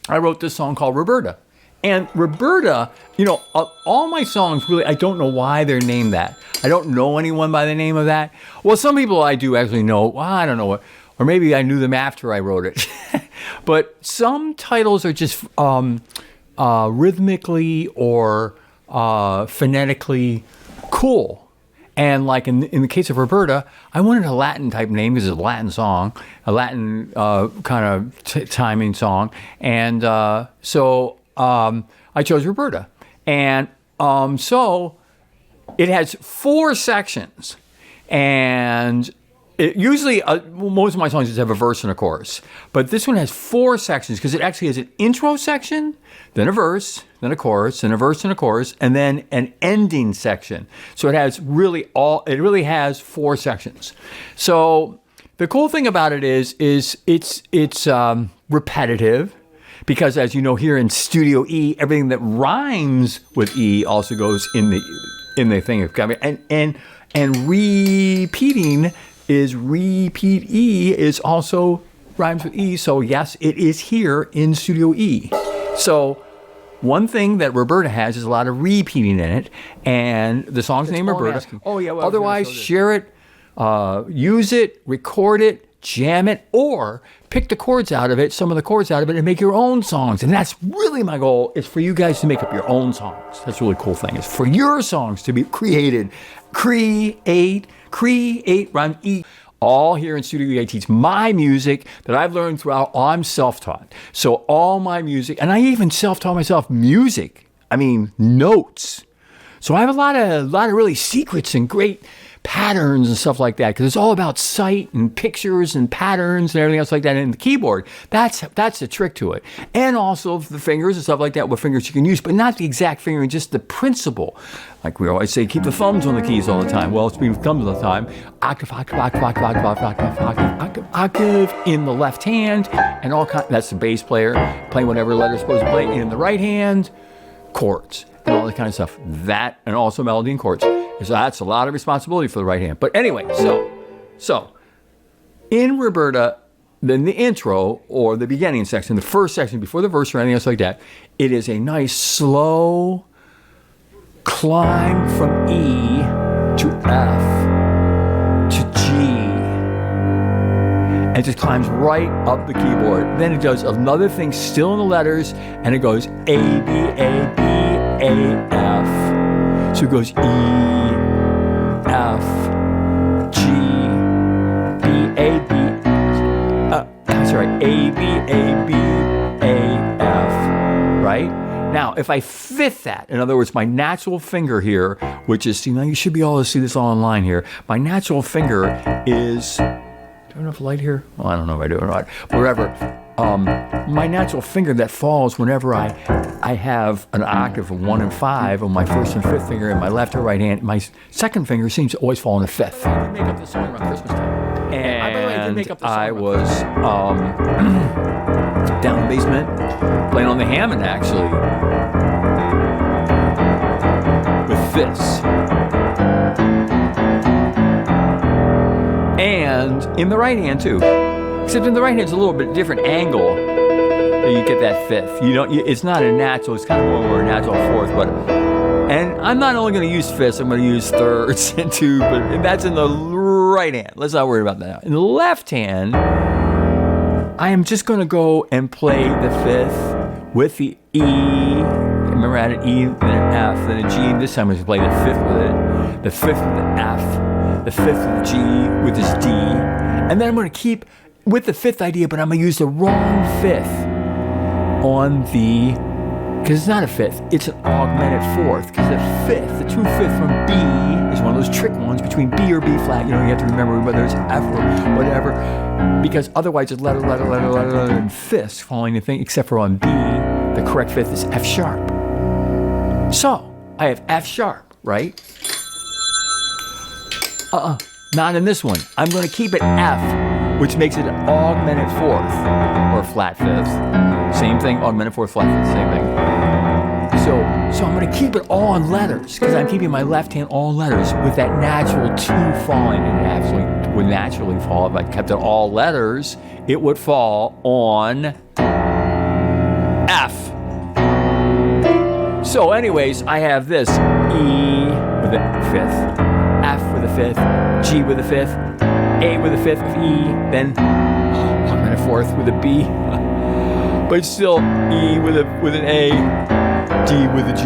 I wrote this song called Roberta. And Roberta, all my songs really, I don't know why they're named that. I don't know anyone by the name of that. Well, some people I do actually know. Well, I don't know what, or maybe I knew them after I wrote it. But some titles are just rhythmically or phonetically cool. And like in the case of Roberta, I wanted a Latin type name because it's a Latin song, a Latin kind of timing song. And so I chose Roberta. And so it has 4 sections. And usually, most of my songs just have a verse and a chorus. But this one has 4 sections because it actually has an intro section, then a verse, then a chorus, then a verse and a chorus, and then an ending section. So it really has 4 sections. So the cool thing about it is it's repetitive because, as you know, here in Studio E, everything that rhymes with E also goes in the thing. And repeating is repeat E is also rhymes with E. So yes, it is here in Studio E. So one thing that Roberta has is a lot of repeating in it, and the song's name Roberta. Oh yeah. Well, otherwise, share it, use it, record it, jam it, or pick the chords out of it, some of the chords out of it, and make your own songs. And that's really my goal, is for you guys to make up your own songs. That's a really cool thing, is for your songs to be created. Create, rhyme, E. All here in Studio E, I teach my music that I've learned throughout. I'm self-taught. So all my music, and I even self-taught myself music. I mean, notes. So I have a lot of really secrets and great patterns and stuff like that, because it's all about sight and pictures and patterns and everything else like that. And the keyboard, that's the trick to it. And also the fingers and stuff like that, what fingers you can use, but not the exact fingering, just the principle. Like we always say, keep the thumbs on the keys all the time. Well, speaking of thumbs all the time, octave in the left hand, and that's the bass player playing whatever letter is supposed to play. And in the right hand, chords and all that kind of stuff. That, and also melody and chords. So that's a lot of responsibility for the right hand. But anyway, so in Roberta, then the intro or the beginning section, the first section before the verse or anything else like that, it is a nice slow climb from E to F to G. And it just climbs right up the keyboard. Then it does another thing still in the letters, and it goes A, B, A, B, A, F. So it goes E, F, G, B, A, B, A, B, A, B, A, F, right? Now, if I fifth that, in other words, my natural finger here, which is, you should be able to see this all online here. My natural finger is, do I have enough light here? Well, I don't know if I do or not. Wherever. My natural finger that falls whenever I have an octave of 1 and 5 on my first and fifth finger in my left or right hand, my second finger seems to always fall in the fifth. I did make up this song around Christmas time. And I was down in the basement playing on the Hammond, actually, with this. And in the right hand, too. Except in the right hand, it's a little bit different angle that you get that fifth. It's not a natural, it's kind of more a natural fourth. And I'm not only going to use fifths, I'm going to use thirds and two, but that's in the right hand. Let's not worry about that. In the left hand, I am just going to go and play the fifth with the E. Remember, I had an E, then an F, then a G. And this time I'm going to play the fifth with it, the fifth with the F, the fifth with the G with this D. And then I'm going to keep with the fifth idea, but I'm going to use the wrong fifth on the, because it's not a fifth, it's an augmented fourth, because the fifth, the true fifth from B is one of those trick ones between B or B flat. You have to remember whether it's F or whatever, because otherwise it's letter, and fifths following the thing, except for on B, the correct fifth is F sharp. So, I have F sharp, right? Not in this one. I'm going to keep it F, which makes it an augmented fourth, or flat fifth. Same thing, augmented fourth, flat fifth, same thing. So I'm going to keep it all in letters, because I'm keeping my left hand all letters with that natural 2 falling. It actually would naturally fall. If I kept it all letters, it would fall on So anyways, I have this E with a fifth, F with a fifth, G with a fifth, A with a fifth of E, then I'm in a fourth with a B, but it's still E with an A, D with a G.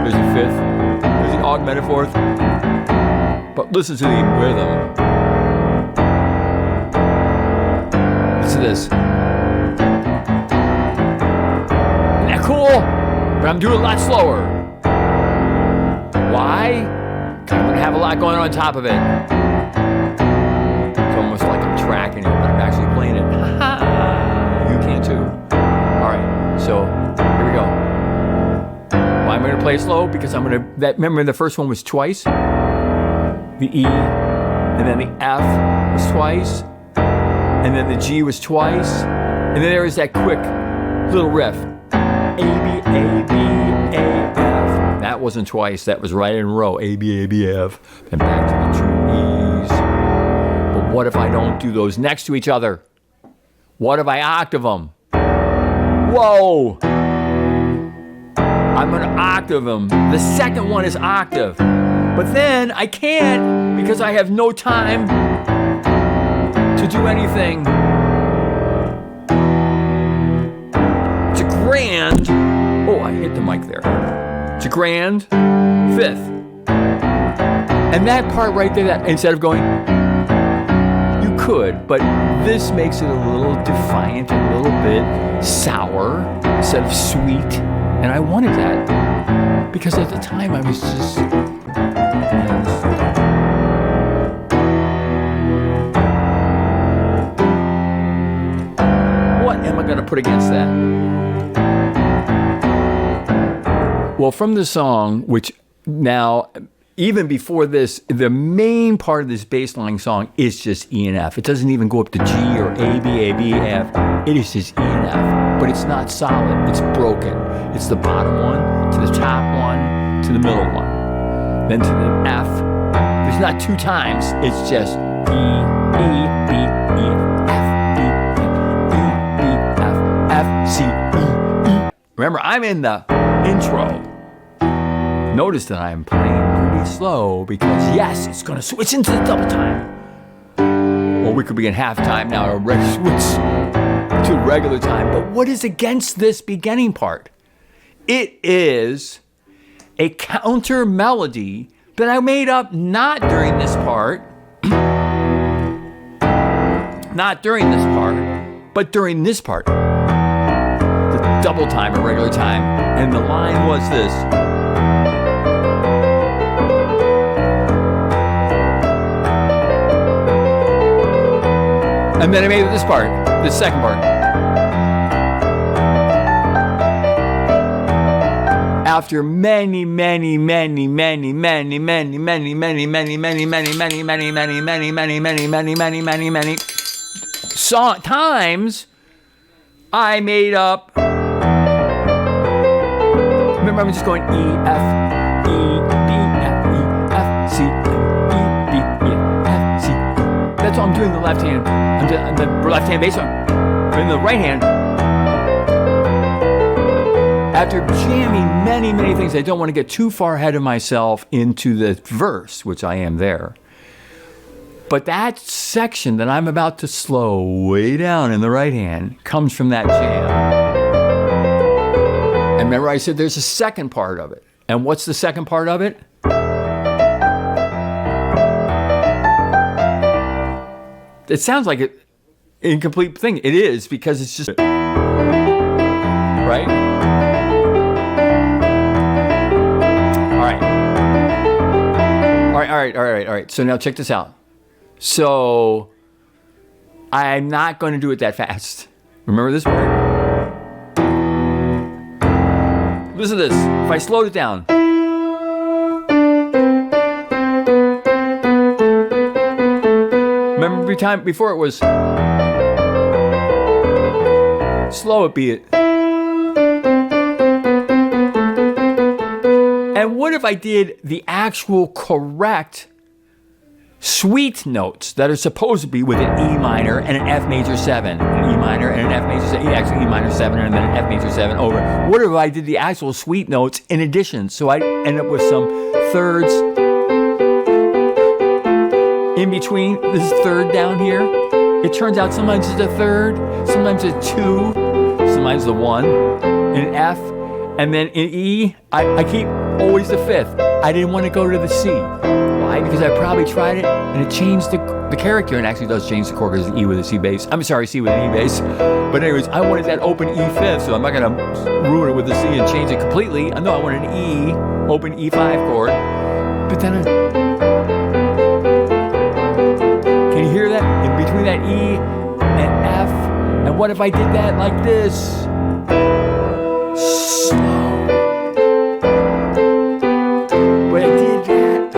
There's a fifth. There's the augmented fourth. But listen to the rhythm. Listen to this. Isn't that cool? But I'm doing it a lot slower. Why? Because I'm going to have a lot going on top of it. It's almost like I'm tracking it, but I'm actually playing it. You can too. All right, so here we go. Why am I going to play it slow? Because remember the first one was twice? The E, and then the F was twice, and then the G was twice, and then there was that quick little riff. A, B, A, B, A, F. That wasn't twice, that was right in a row. A, B, A, B, F. Then back to the two E's. But what if I don't do those next to each other? What if I octave them? Whoa! I'm gonna octave them. The second one is octave. But then I can't because I have no time to do anything. It's a grand, oh, I hit the mic there. It's a grand fifth. And that part right there, that instead of going, you could, but this makes it a little defiant, a little bit sour instead of sweet. And I wanted that because at the time I was just, what am I going to put against that? Well, from the song, which now, even before this, the main part of this bass line song is just E and F. It doesn't even go up to G or A, B, F. It is just E and F, but it's not solid. It's broken. It's the bottom one to the top one to the middle one, then to the F. There's not two times. It's just E, B, F, C, E. Remember, I'm in the intro. Notice that I'm playing pretty slow because, yes, it's going to switch into the double time. Or we could be in halftime now or switch to regular time. But what is against this beginning part? It is a counter melody that I made up not during this part, but during this part. The double time or regular time. And the line was this. And then I made this part, the second part. After many song times, I made up. Remember, I'm just going E, F, E, B, F, E, F, C, E, B, E, F, C. That's all I'm doing the left hand. I'm the left hand bass drum. In the right hand, after jamming many things, I don't want to get too far ahead of myself into the verse, which I am there. But that section that I'm about to slow way down in the right hand comes from that jam. And remember I said there's a second part of it. And what's the second part of it? It sounds like an incomplete thing. It is, because it's just, right? All right. So now check this out. So I'm not going to do it that fast. Remember this part? Listen to this. If I slowed it down. Remember every time before it was slow it be it. And what if I did the actual correct sweet notes that are supposed to be with an E minor and an F major 7. An E minor and an F major 7. Actually, E minor 7 and then an F major 7 over. What if I did the actual sweet notes in addition? So I end up with some thirds in between this third down here. It turns out sometimes it's a third, sometimes it's 2, sometimes the 1, in F, and then in E, I keep always the 5th. I didn't want to go to the C. Why? Because I probably tried it and it changed the character, and actually does change the chord because it's E with a C bass. I'm sorry, C with an E bass. But anyways, I wanted that open E 5th, so I'm not going to ruin it with the C and change it completely. I know I wanted an E, open E5 chord, but then can you hear that? In between that E and F. And what if I did that like this? Slow. But I did that.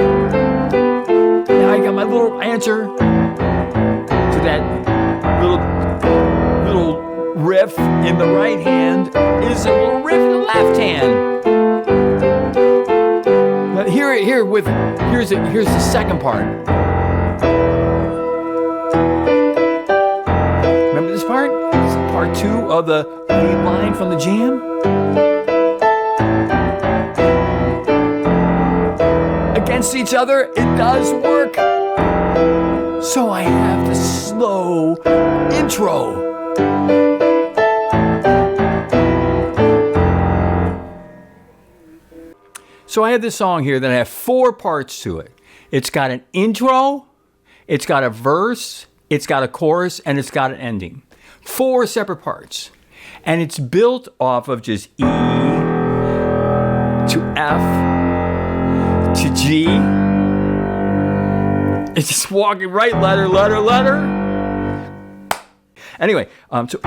Now I got my little answer to that little riff in the right hand is a little riff in the left hand. Now here's the second part. Remember this part? This is part 2 of the lead line from the jam. Against each other, it does work. So I have the slow intro. So I have this song here that I have 4 parts to it. It's got an intro, it's got a verse, it's got a chorus, and it's got an ending. 4 separate parts. And it's built off of just E to F to G. It's just walking right letter. Anyway, to E,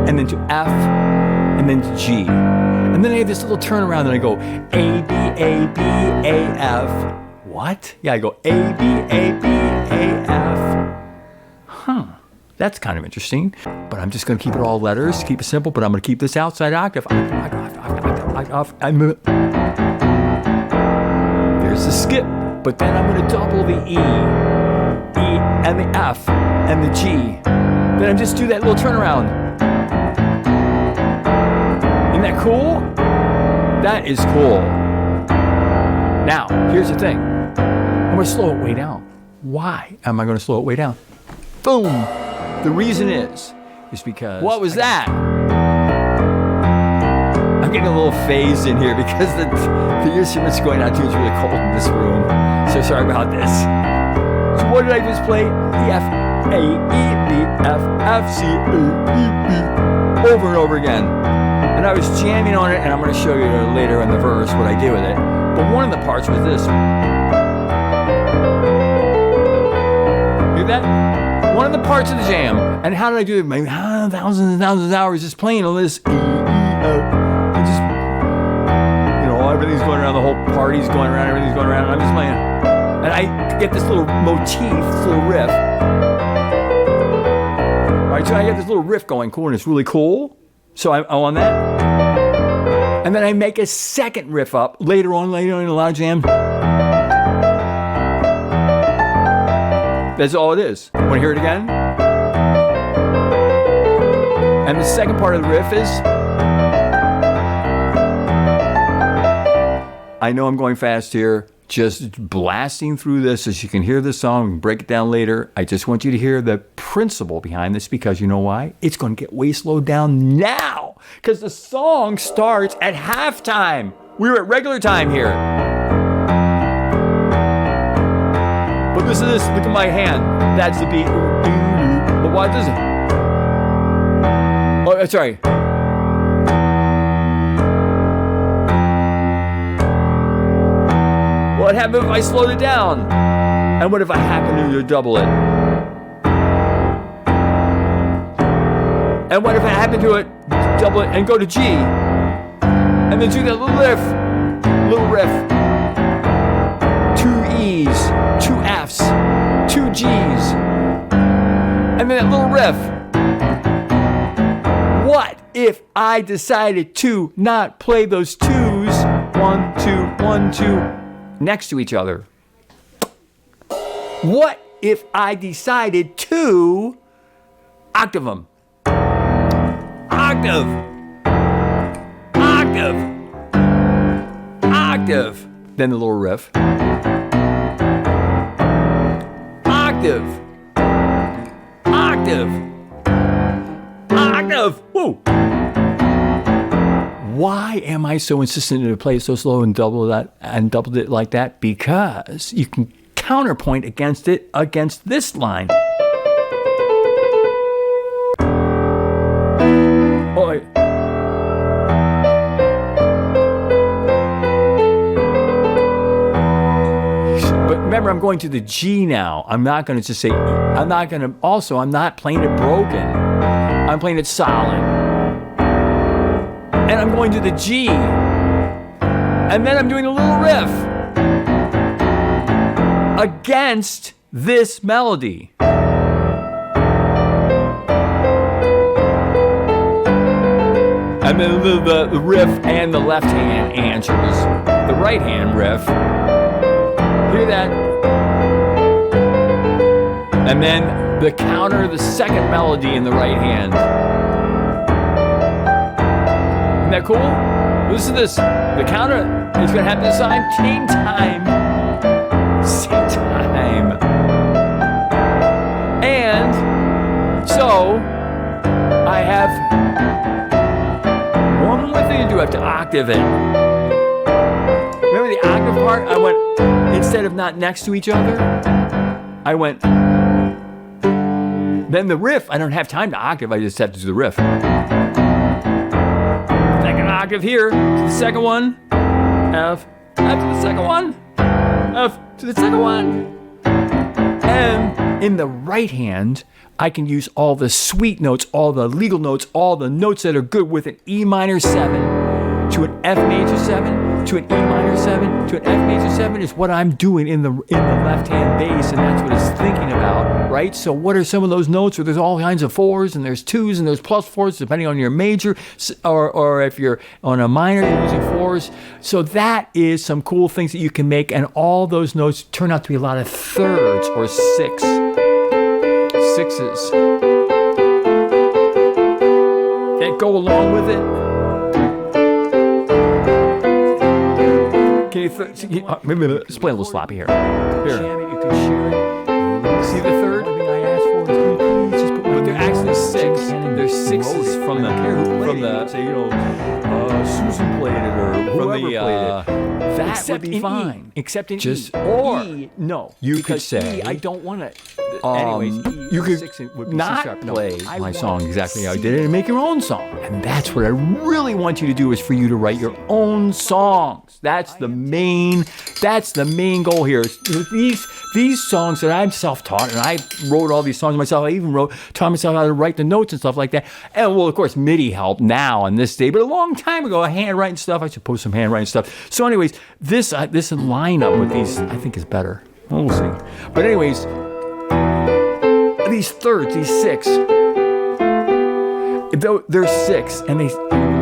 and then to F, and then to G. And then I have this little turnaround and I go A, B, A, B, A, F. What? Yeah, I go A, B, A, B, A, F. That's kind of interesting. But I'm just going to keep it all letters, keep it simple, but I'm going to keep this outside octave. There's the skip. But then I'm going to double the E, and the F, and the G. Then I just do that little turnaround. Isn't that cool? That is cool. Now, here's the thing. I'm going to slow it way down. Why am I going to slow it way down? Boom. The reason is because... What was that? I'm getting a little phased in here because the instrument's going out too. It's really cold in this room. So sorry about this. So what did I just play? E, F, A, E, B, F, F, C, A, E, B. Over and over again. And I was jamming on it, and I'm going to show you later in the verse what I did with it. But one of the parts was this. Hear that? One of the parts of the jam. And how did I do it? Maybe thousands and thousands of hours just playing on this E, E, F. And just, everything's going around, the whole party's going around, everything's going around, and I'm just playing. And I get this little motif, this little riff. Alright, so I get this little riff going, cool, and it's really cool. So I'm on that. And then I make a second riff up later on in a loud jam. That's all it is. Want to hear it again? And the second part of the riff is... I know I'm going fast here, just blasting through this so you can hear the song and break it down later. I just want you to hear the principle behind this because you know why? It's going to get way slowed down now because the song starts at halftime. We're at regular time here. But listen to this, look at my hand. That's the beat. But what does it? Oh, sorry. What happens if I slowed it down? And what if I happen to double it? And what if I happen to double it and go to G? And then do that little riff. 2 E's, 2 F's, 2 G's. And then that little riff. What if I decided to not play those 2s? 1, 2, 1, 2. Next to each other. What if I decided to octave them? Octave. Then the little riff. Octave. Woo. Why am I so insistent to play it so slow and doubled it like that? Because you can counterpoint against it against this line. Oi. But remember, I'm going to the G now. I'm not going to just say, I'm not playing it broken. I'm playing it solid. And I'm going to the G. And then I'm doing a little riff against this melody. And then the riff and the left hand answers the right hand riff. Hear that? And then the counter, the second melody in the right hand. Isn't that cool? Listen to this. The counter is going to happen this time. Same time. And so I have one more thing to do. I have to octave it. Remember the octave part? I went, instead of not next to each other, I went, then the riff, I don't have time to octave, I just have to do the riff. Second octave here, to the second one, F to the second one, F to the second one. And in the right hand, I can use all the sweet notes, all the legal notes, all the notes that are good with an E minor 7 to an F major 7 to an E minor 7 to an F major 7 is what I'm doing in the left hand bass, and that's what it's thinking about, right? So what are some of those notes where there's all kinds of 4s and there's 2s and there's plus 4s depending on your major, or if you're on a minor you're using 4s. So that is some cool things that you can make, and all those notes turn out to be a lot of thirds or sixes that go along with it. Can you maybe let's play a little sloppy here. Here. See the third? But they're actually 6. They're 6s from the say, Susan played it or whoever played it. That would be fine. Except in just E. Or E, no. You could say, E, I don't want to. Anyways, you could would be not C-sharp. Play my song exactly how I did it and make your own song. And that's what I really want you to do, is for you to write your own songs. That's the main goal here. These songs that I'm self-taught, and I wrote all these songs myself. I even taught myself how to write the notes and stuff like that. And well, of course, MIDI help now on this day, but a long time ago, handwriting stuff. I should post some handwriting stuff. So, anyways, this lineup with these, I think, is better. We'll see. But anyways, these thirds, these 6, they're 6, and they,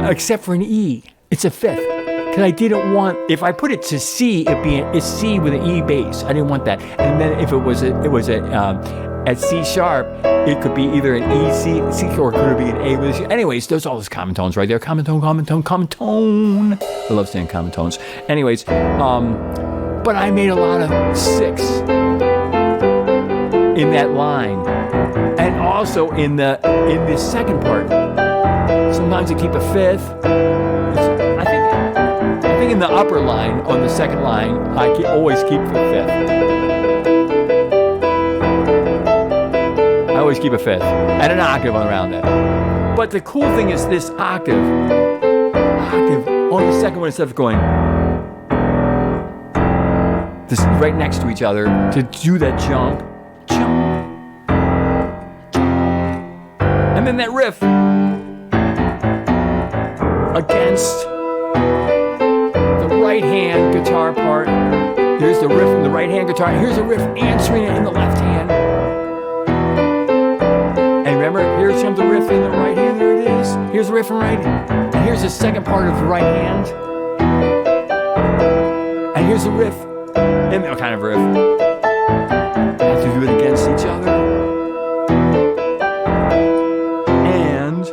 except for an E, it's a 5th. Because I didn't want, if I put it to C, it's C with an E bass. I didn't want that. And then if it was at C sharp, it could be either an E, C, or it could be an A with a C. Anyways, there's all those common tones right there. Common tone. I love saying common tones. Anyways, but I made a lot of 6 in that line, and also in the second part. Sometimes I keep a 5th. I think in the upper line, on the second line, I always keep the 5th. I always keep a 5th and an octave around that. But the cool thing is this octave on the second one, instead of going this right next to each other, to do that jump, and then that riff against the right hand guitar part. Here's the riff in the right hand guitar. Here's a riff answering it in the left hand. And remember, here's the riff in the right hand. There it is. Here's the riff in the right hand. And here's the second part of the right hand. And here's the riff. And kind of riff. That's kiss each other. And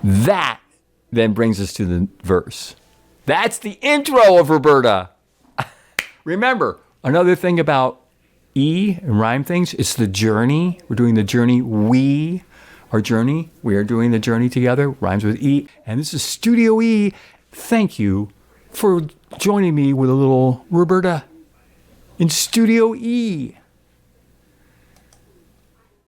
that then brings us to the verse. That's the intro of Roberta. Remember, another thing about E and rhyme things, it's the journey. We're doing the journey. We are doing the journey together. Rhymes with E. And this is Studio E. Thank you for joining me with a little Roberta in Studio E.